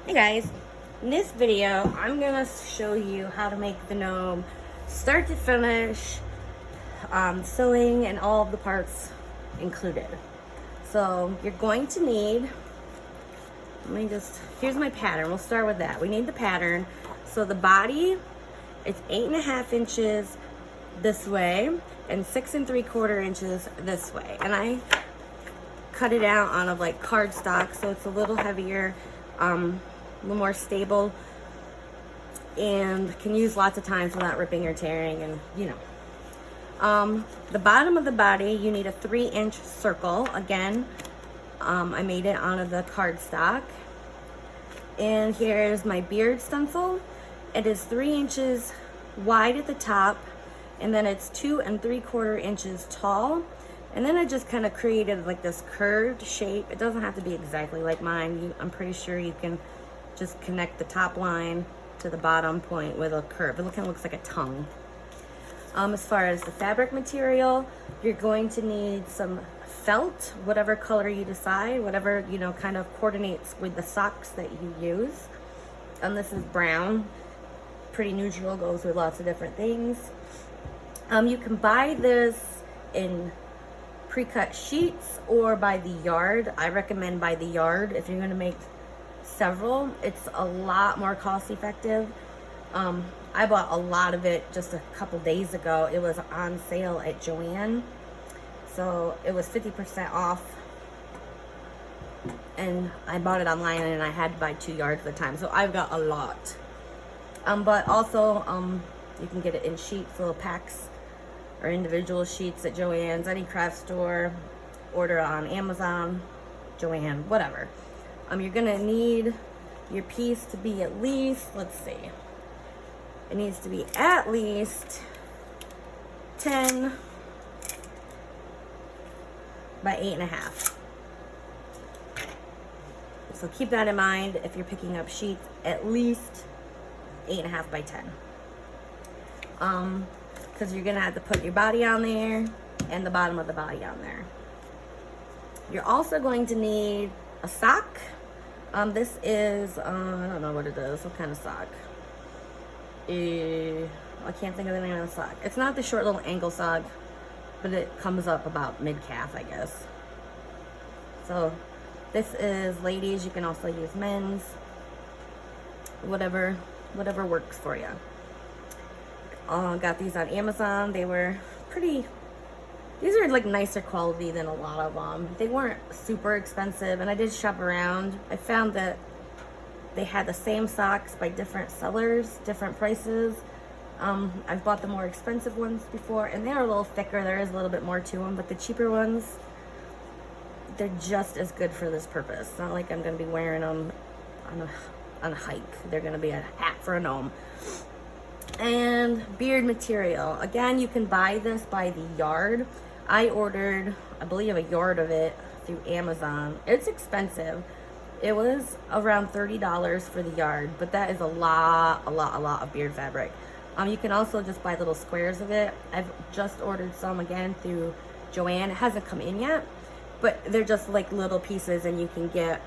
Hey guys, in this video I'm gonna show you how to make the gnome start to finish, sewing and all of the parts included. So you're going to need, here's my pattern. We'll start with that. We need the pattern. So the body, it's 8.5 inches this way and 6 3/4 inches this way. And I cut it out on a like cardstock, so it's a little heavier, a little more stable, and can use lots of times without ripping or tearing, and you know. The bottom of the body, you need a 3-inch circle. Again, I made it out of the cardstock. And here's my beard stencil. It is 3 inches wide at the top, and then it's 2 3/4 inches tall. And then I just kind of created like this curved shape. It doesn't have to be exactly like mine. I'm pretty sure you can just connect the top line to the bottom point with a curve. It kind of looks like a tongue. As far as the fabric material, you're going to need some felt, whatever color you decide, whatever, you know, kind of coordinates with the socks that you use. And this is brown, pretty neutral, goes with lots of different things. You can buy this in pre-cut sheets or by the yard. I recommend by the yard if you're going to make several. It's a lot more cost effective. I bought a lot of it just a couple days ago. It was on sale at Joann, so it was 50% off, and I bought it online and I had to buy 2 yards at the time, so I've got a lot. But also you can get it in sheets, little packs, or individual sheets at Joann's, any craft store, order on Amazon, Joann, whatever. You're gonna need your piece to be at least, let's see, it needs to be at least 10 by 8.5. So keep that in mind if you're picking up sheets, at least 8.5 by 10. Because you're gonna have to put your body on there and the bottom of the body on there. You're also going to need a sock. This is, I don't know what it is, what kind of sock? I can't think of the name of the sock. It's not the short little ankle sock, but it comes up about mid-calf, I guess. So this is ladies, you can also use men's, whatever works for you. Got these on Amazon. They were pretty, these are like nicer quality than a lot of them. They weren't super expensive, and I did shop around. I found that they had the same socks by different sellers, different prices. I've bought the more expensive ones before, and they're a little thicker. There is a little bit more to them, but the cheaper ones, they're just as good for this purpose. It's not like I'm going to be wearing them on a hike. They're going to be a hat for a gnome. And beard material. Again, you can buy this by the yard. I ordered, I believe, a yard of it through Amazon. It's expensive. It was around $30 for the yard, but that is a lot of beard fabric. You can also just buy little squares of it. I've just ordered some again through Joann. It hasn't come in yet, but they're just like little pieces, and you can get,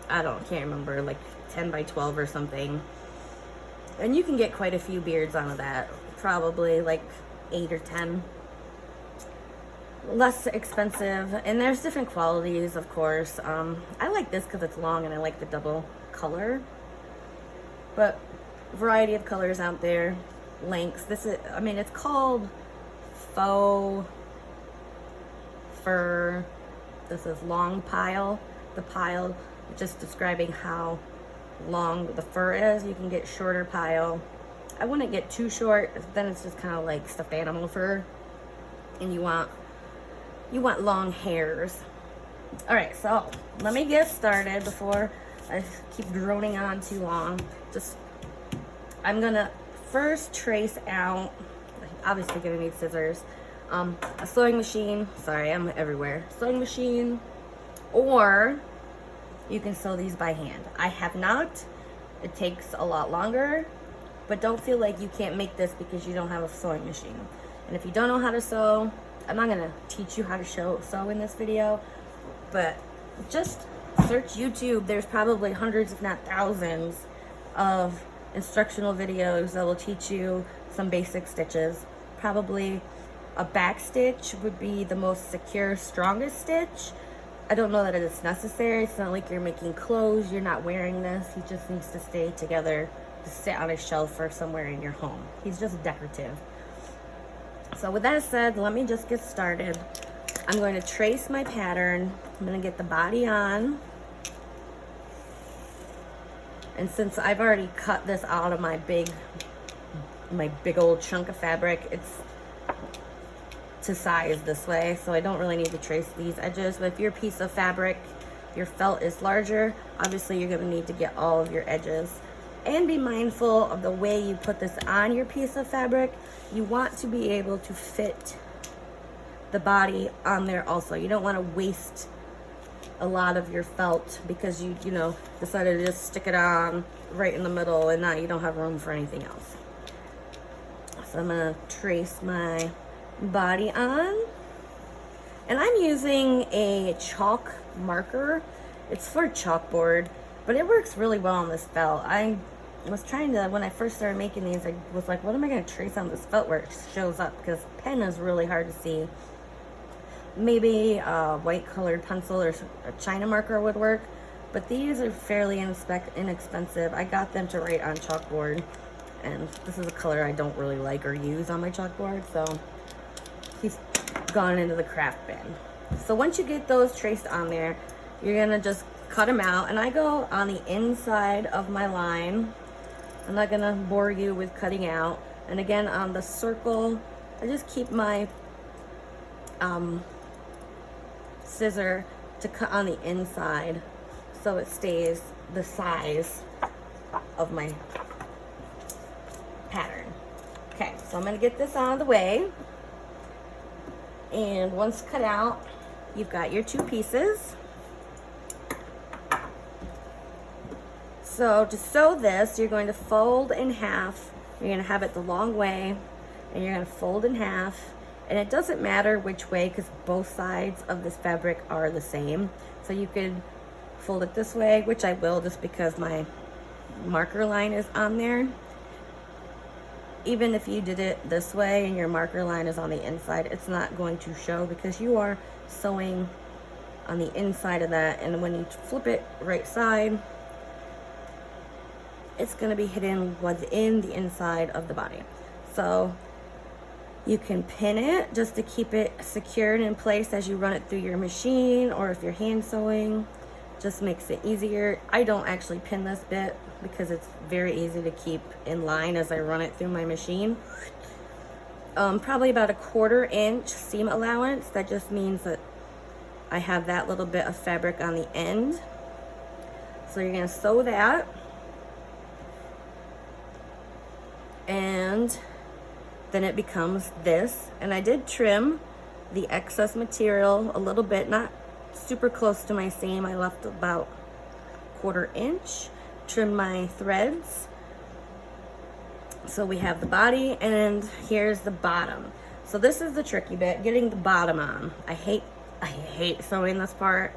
can't remember, like 10 by 12 or something. And you can get quite a few beards out of that, probably like 8 or 10. Less expensive, and there's different qualities, of course. I like this because it's long and I like the double color, but variety of colors out there, lengths. This is, I mean, it's called faux fur. This is long pile. The pile, just describing how long the fur is. You can get shorter pile. I wouldn't get too short, then it's just kind of like stuffed animal fur, and you want long hairs. All right, so let me get started before I keep droning on too long. I'm gonna first trace out, obviously gonna need scissors, a sewing machine. Sorry, I'm everywhere. Sewing machine, or you can sew these by hand. I have not. It takes a lot longer, but don't feel like you can't make this because you don't have a sewing machine. And if you don't know how to sew, I'm not gonna teach you how to sew in this video, but just search YouTube. There's probably hundreds, if not thousands, of instructional videos that will teach you some basic stitches. Probably a back stitch would be the most secure, strongest stitch. I don't know that it is necessary. It's not like you're making clothes. You're not wearing this. He just needs to stay together, to sit on a shelf or somewhere in your home. He's just decorative. So with that said, let me just get started. I'm going to trace my pattern. I'm going to get the body on. And since I've already cut this out of my big old chunk of fabric, it's to size this way, so I don't really need to trace these edges. But if your piece of fabric, your felt is larger, obviously you're going to need to get all of your edges. And be mindful of the way you put this on your piece of fabric. You want to be able to fit the body on there also. You don't want to waste a lot of your felt because you decided to just stick it on right in the middle and now you don't have room for anything else. So I'm going to trace my body on, and I'm using a chalk marker. It's for chalkboard, but it works really well on this felt. I was trying to, when I first started making these, I was like, what am I going to trace on this felt where it shows up, because pen is really hard to see. Maybe a white colored pencil or a China marker would work, but these are fairly inexpensive. I got them to write on chalkboard, and this is a color I don't really like or use on my chalkboard, so he's gone into the craft bin. So once you get those traced on there, you're gonna just cut them out, and I go on the inside of my line. I'm not gonna bore you with cutting out. And again, on the circle, I just keep my scissor to cut on the inside so it stays the size of my pattern. Okay, so I'm gonna get this out of the way. And once cut out, you've got your two pieces. So to sew this, you're going to fold in half. You're going to have it the long way, and you're going to fold in half. And it doesn't matter which way, because both sides of this fabric are the same. So you could fold it this way, which I will just because my marker line is on there. Even if you did it this way and your marker line is on the inside, it's not going to show because you are sewing on the inside of that. And when you flip it right side, it's going to be hidden within the inside of the body. So you can pin it just to keep it secured in place as you run it through your machine, or if you're hand sewing, just makes it easier. I don't actually pin this bit because it's very easy to keep in line as I run it through my machine. Probably about a 1/4 inch seam allowance. That just means that I have that little bit of fabric on the end. So you're gonna sew that. And then it becomes this. And I did trim the excess material a little bit, not super close to my seam. I left about 1/4 inch. Trim my threads. So we have the body, and here's the bottom. So this is the tricky bit, getting the bottom on. I hate sewing this part,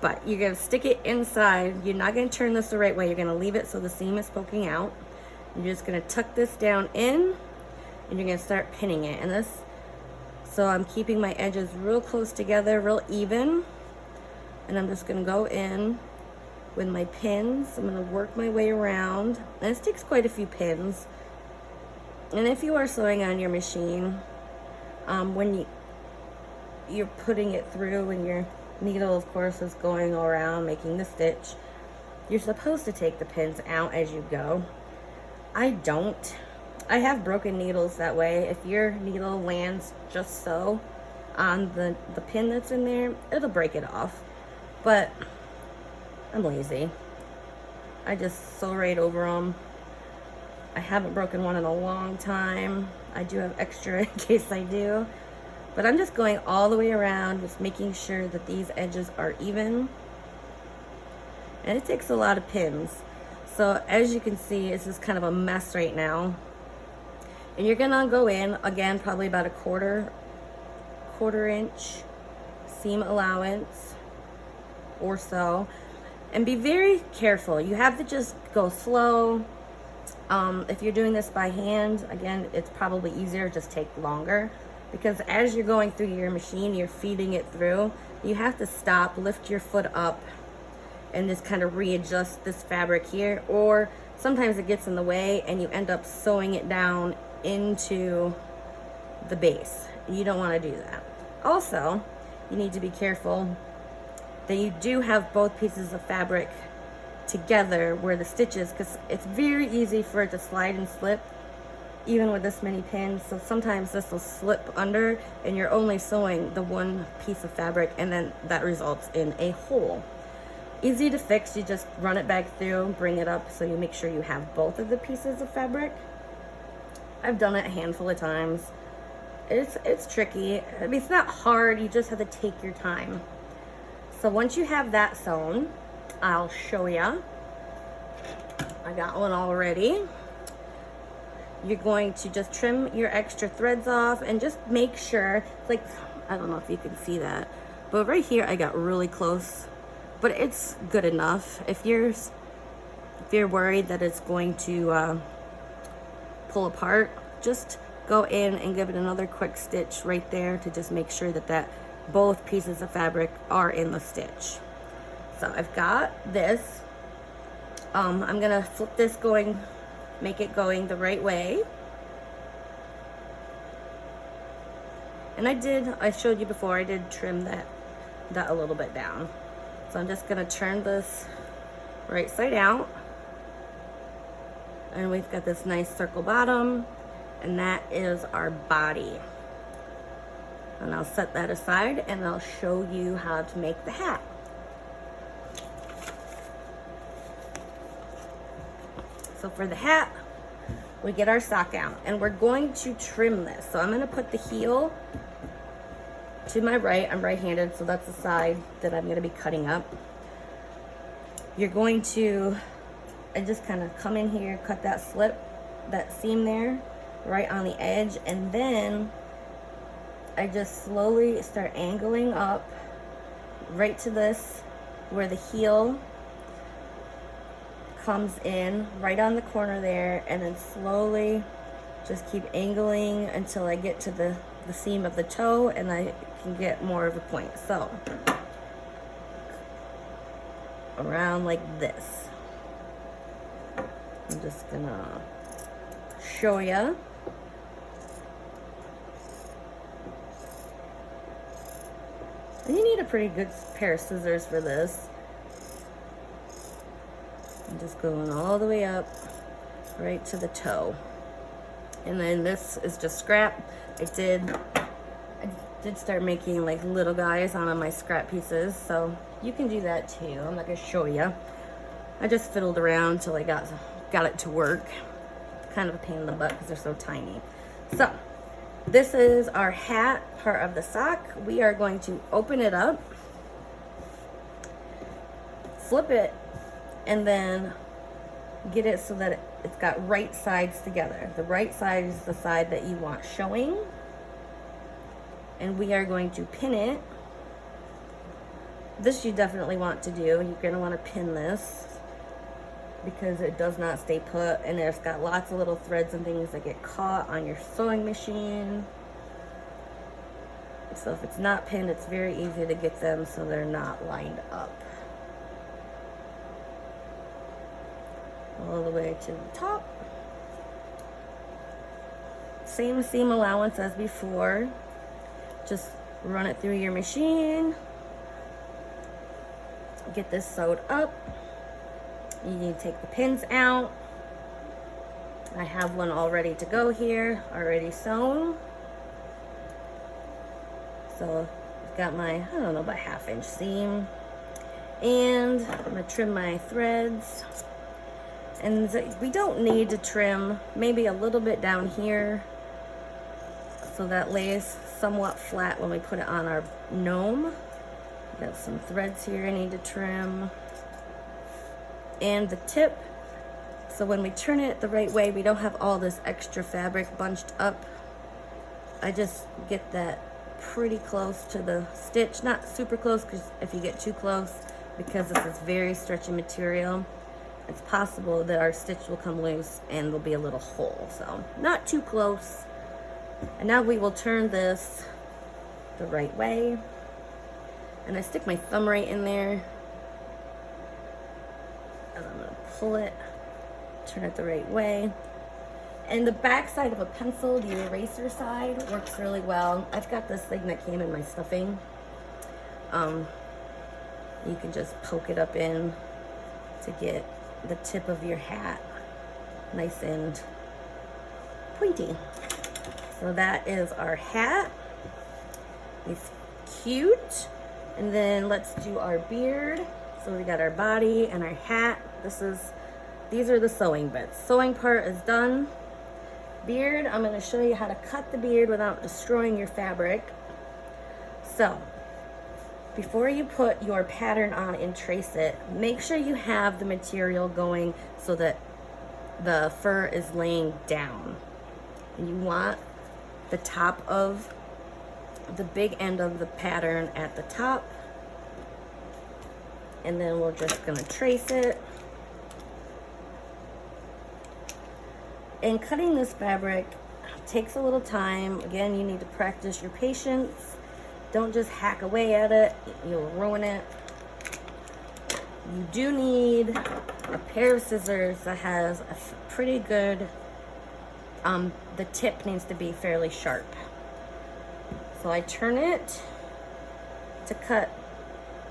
but you're gonna stick it inside. You're not gonna turn this the right way. You're gonna leave it so the seam is poking out. You're just gonna tuck this down in, and you're gonna start pinning it. And this, so I'm keeping my edges real close together, real even, and I'm just gonna go in with my pins. I'm going to work my way around, and this takes quite a few pins. And if you are sewing on your machine, when you're putting it through and your needle of course is going around making the stitch, you're supposed to take the pins out as you go. I don't. I have broken needles that way. If your needle lands just so on the pin that's in there, it'll break it off. But I'm lazy. I just sew right over them. I haven't broken one in a long time. I do have extra in case I do. But I'm just going all the way around, just making sure that these edges are even. And it takes a lot of pins. So as you can see, it's just kind of a mess right now. And you're gonna go in, again, probably about a quarter inch seam allowance. or so. And be very careful. You have to just go slow. If you're doing this by hand, again, it's probably easier, just take longer. Because as you're going through your machine, you're feeding it through. You have to stop, lift your foot up, and just kind of readjust this fabric here. Or sometimes it gets in the way and you end up sewing it down into the base. You don't want to do that. Also, you need to be careful that you do have both pieces of fabric together where the stitches, because it's very easy for it to slide and slip even with this many pins. So sometimes this will slip under and you're only sewing the one piece of fabric, and then that results in a hole. Easy to fix. You just run it back through, bring it up so you make sure you have both of the pieces of fabric. I've done it a handful of times. It's tricky. I mean, it's not hard, you just have to take your time. So once you have that sewn, I'll show you. I got one already. You're going to just trim your extra threads off and just make sure, like, I don't know if you can see that, but right here I got really close, but it's good enough. If you're worried that it's going to pull apart, just go in and give it another quick stitch right there to just make sure that both pieces of fabric are in the stitch. So I've got this. I'm gonna flip this make it going the right way. And I showed you before, I did trim that a little bit down. So I'm just gonna turn this right side out. And we've got this nice circle bottom, and that is our body. And I'll set that aside and I'll show you how to make the hat. So for the hat, we get our sock out and we're going to trim this. So I'm going to put the heel to my right. I'm right-handed, so that's the side that I'm going to be cutting up. You're going to, I just kind of come in here, cut that that seam there, right on the edge, and then I just slowly start angling up right to this where the heel comes in, right on the corner there, and then slowly just keep angling until I get to the seam of the toe and I can get more of a point. So around like this. I'm just gonna show you. And you need a pretty good pair of scissors for this. I'm just going all the way up right to the toe. And then this is just scrap. I did start making like little guys on my scrap pieces, so you can do that too. I'm not gonna show you. I just fiddled around till I got it to work. Kind of a pain in the butt because they're so tiny. So this is our hat part of the sock. We are going to open it up, flip it, and then get it so that it's got right sides together. The right side is the side that you want showing. And we are going to pin it. This you definitely want to do. You're going to want to pin this because it does not stay put, and it's got lots of little threads and things that get caught on your sewing machine. So if it's not pinned, it's very easy to get them so they're not lined up. All the way to the top. Same seam allowance as before. Just run it through your machine. Get this sewed up. You need to take the pins out. I have one all ready to go here, already sewn. So I've got my, I don't know, about 1/2 inch seam. And I'm gonna trim my threads. And we don't need to trim, maybe a little bit down here so that lays somewhat flat when we put it on our gnome. Got some threads here I need to trim. And the tip, so when we turn it the right way, we don't have all this extra fabric bunched up. I just get that pretty close to the stitch, not super close, because if you get too close, because this is very stretchy material, it's possible that our stitch will come loose and there'll be a little hole. So not too close. And now we will turn this the right way. And I stick my thumb right in there. And I'm gonna pull it, turn it the right way. And the back side of a pencil, the eraser side, works really well. I've got this thing that came in my stuffing. You can just poke it up in to get the tip of your hat nice and pointy. So that is our hat. It's cute. And then let's do our beard. So we got our body and our hat. These are the sewing bits. Sewing part is done. Beard, I'm going to show you how to cut the beard without destroying your fabric. So before you put your pattern on and trace it, make sure you have the material going so that the fur is laying down. And you want the top of the big end of the pattern at the top. And then we're just gonna trace it. And cutting this fabric takes a little time. Again, you need to practice your patience. Don't just hack away at it, you'll ruin it. You do need a pair of scissors that has a pretty good, the tip needs to be fairly sharp. So I turn it to cut,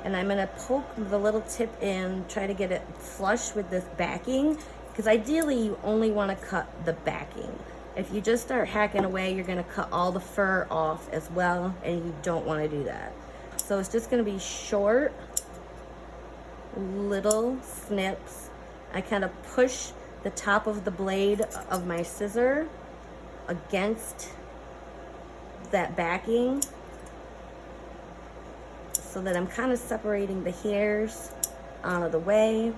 and I'm gonna poke the little tip in, try to get it flush with this backing, because ideally you only wanna cut the backing. If you just start hacking away, you're gonna cut all the fur off as well, and you don't wanna do that. So it's just gonna be short, little snips. I kind of push the top of the blade of my scissor against that backing so that I'm kind of separating the hairs out of the way.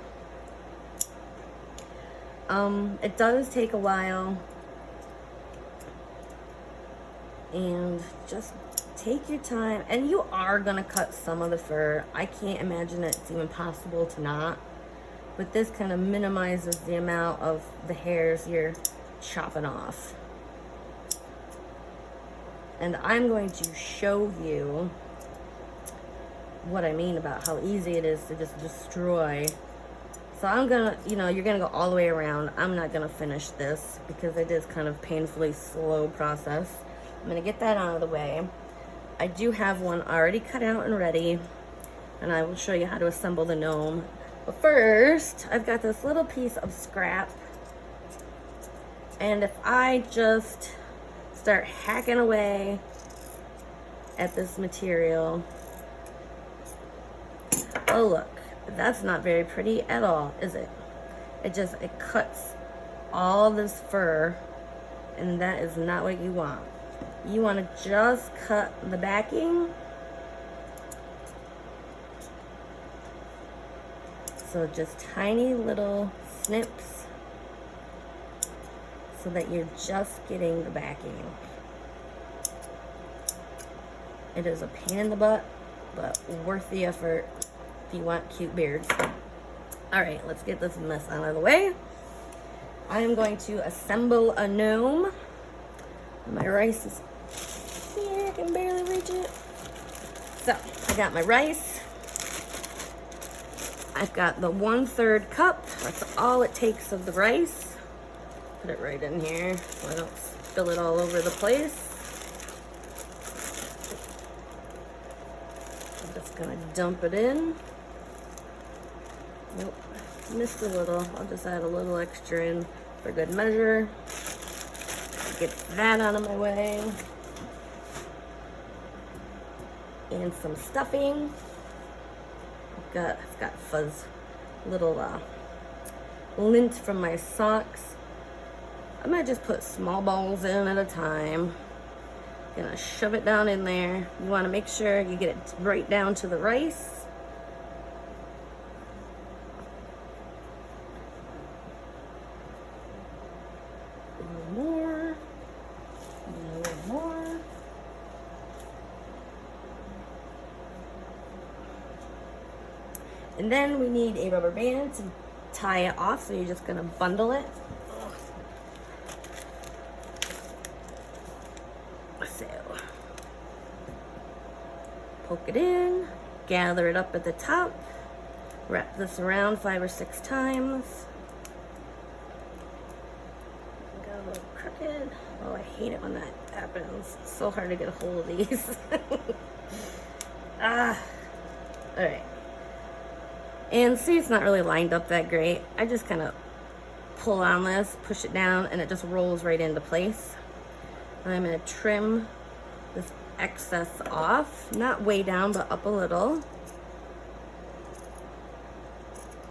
It does take a while, and just take your time. And you are gonna cut some of the fur. I can't imagine that it's even possible to not, but this kind of minimizes the amount of the hairs you're chopping off. And I'm going to show you what I mean about how easy it is to just destroy. So I'm gonna, you're gonna go all the way around. I'm not gonna finish this because it is kind of painfully slow process. I'm gonna get that out of the way. I do have one already cut out and ready, and I will show you how to assemble the gnome. But first, I've got this little piece of scrap, and if I just start hacking away at this material, oh look, that's not very pretty at all, is it? It cuts all this fur, and that is not what you want. You want to just cut the backing. So just tiny little snips so that you're just getting the backing. It is a pain in the butt, but worth the effort if you want cute beards. All right, let's get this mess out of the way. I am going to assemble a gnome. My rice is here, I can barely reach it. So I got my rice. I've got the 1/3 cup. That's all it takes of the rice. Put it right in here so I don't spill it all over the place. I'm just gonna dump it in. Nope, missed a little. I'll just add a little extra in for good measure. Get that out of my way. And some stuffing. I've got fuzz, little lint from my socks. I might just put small balls in at a time. Gonna shove it down in there. You want to make sure you get it right down to the rice. A little more. A little more. And then we need a rubber band to tie it off, so you're just gonna bundle it. So, poke it in, gather it up at the top, wrap this around 5 or 6 times. Got a little crooked. Oh, I hate it when that happens. It's so hard to get a hold of these. All right. And see, it's not really lined up that great. I just kind of pull on this, push it down, and it just rolls right into place. And I'm going to trim this excess off, not way down, but up a little.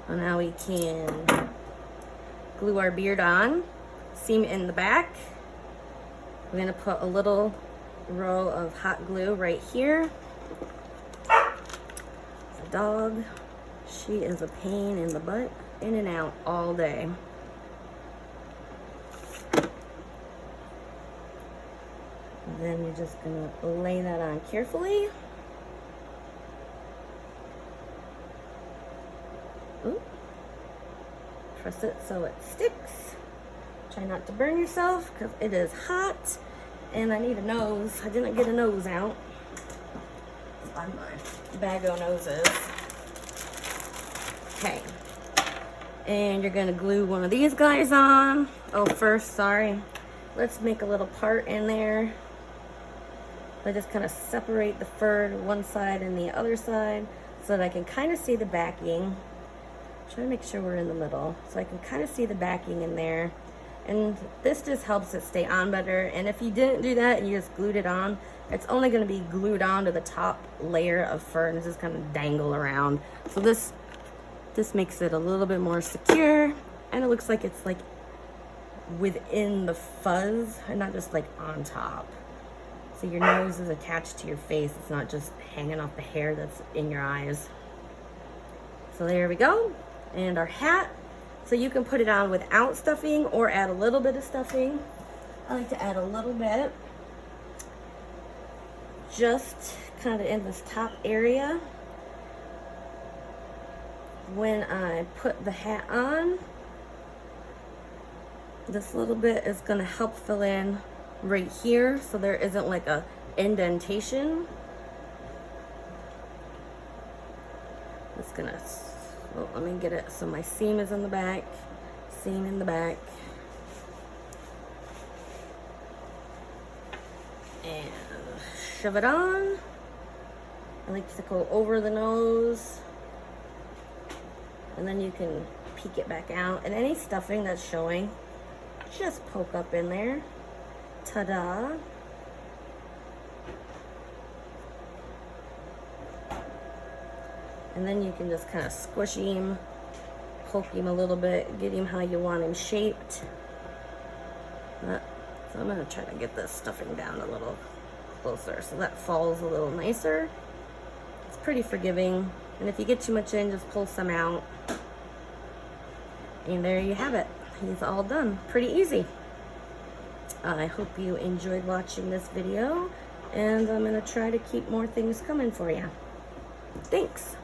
And now we can glue our beard on, seam in the back. We're going to put a little row of hot glue right here. The dog, she is a pain in the butt, in and out all day. And then you're just gonna lay that on carefully. Ooh. Press it so it sticks. Try not to burn yourself because it is hot. And I need a nose. I didn't get a nose out. It's on my bag of noses. Okay. And you're gonna glue one of these guys on. Oh, first, sorry. Let's make a little part in there. I just kind of separate the fur to one side and the other side so that I can kind of see the backing. Try to make sure we're in the middle so I can kind of see the backing in there. And this just helps it stay on better. And if you didn't do that and you just glued it on, it's only going to be glued on to the top layer of fur and it's just kind of dangle around. So this makes it a little bit more secure, and it looks like it's like within the fuzz and not just like on top. So your nose is attached to your face. It's not just hanging off the hair that's in your eyes. So there we go. And our hat. So you can put it on without stuffing or add a little bit of stuffing. I like to add a little bit. Just kind of in this top area. When I put the hat on, this little bit is going to help fill in right here so there isn't like a indentation. It's gonna, well, let me get it so my seam is in the back, seam in the back, and shove it on. I like to go over the nose, and then you can peek it back out, and any stuffing that's showing, just poke up in there. Ta-da. And then you can just kind of squish him, poke him a little bit, get him how you want him shaped. So I'm going to try to get this stuffing down a little closer so that falls a little nicer. It's pretty forgiving, and if you get too much in, just pull some out. And there you have it. He's all done. Pretty easy. I hope you enjoyed watching this video, and I'm going to try to keep more things coming for you. Thanks.